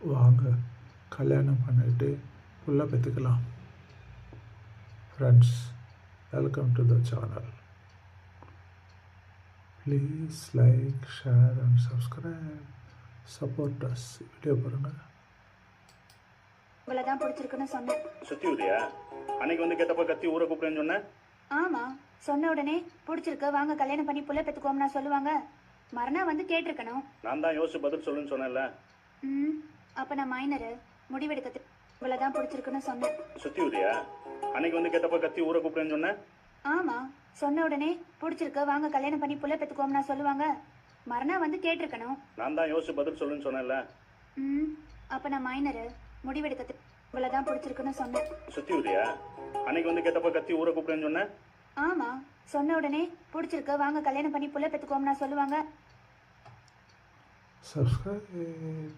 வாங்க கல்யாணம் பண்ணிட்டு புள்ள பெற்றுக்கலாம். Friends, welcome to the channel. Please like, share and subscribe. Support us. Video பாருங்கள். உங்களை தான் பிடிச்சிருக்குன்னு சொன்னேன். சுத்தி உதியா அன்னைக்கு வந்து கேட்டப்ப கத்தி ஊரை கூப்பிடுன்னு சொன்னேன். ஆமா, சொன்ன உடனே பிடிச்சிருக்கு வாங்க கல்யாணம் பண்ணி புள்ள பெத்துக்கோம்னா சொல்லுவாங்க. மறுநாள் வந்து கேட்டிருக்கணும். நான் தான் யோசிச்சு பதில் சொல்லுன்னு சொன்னேன்ல. அப்ப நான் மைனரு முடிவெடுக்க உங்களை தான் பிடிச்சிருக்குன்னு சொன்னேன். சுத்தி உதியா அன்னைக்கு வந்து கேட்டப்ப கத்தி ஊரை கூப்பிடுன்னு சொன்னேன். ஆமா, சொன்ன உடனே பிடிச்சிருக்கு வாங்க கல்யாணம் பண்ணி புள்ள பெத்துக்கோம்னா சொல்லுவாங்க. மறுநாள் வந்து கேட்டிருக்கணும். நான் தான் யோசிச்சு பதில் சொல்லுன்னு சொன்னேன்ல. அப்ப நான் மைனரு முடிவெடுக்க உங்களை தான் பிடிச்சிருக்குன்னு சொன்னேன். சுத்தி உதியா அன்னைக்கு வந்து கேட்டப்ப கத்தி ஊரை கூப்பிடுன்னு சொன்னேன். ஆமா, சொன்ன உடனே பிடிச்சிருக்கு வாங்க கல்யாணம் பண்ணி புள்ள பெத்துக்கோம்னா சொல்லுவாங்க. சப்ஸ்கிரைப்.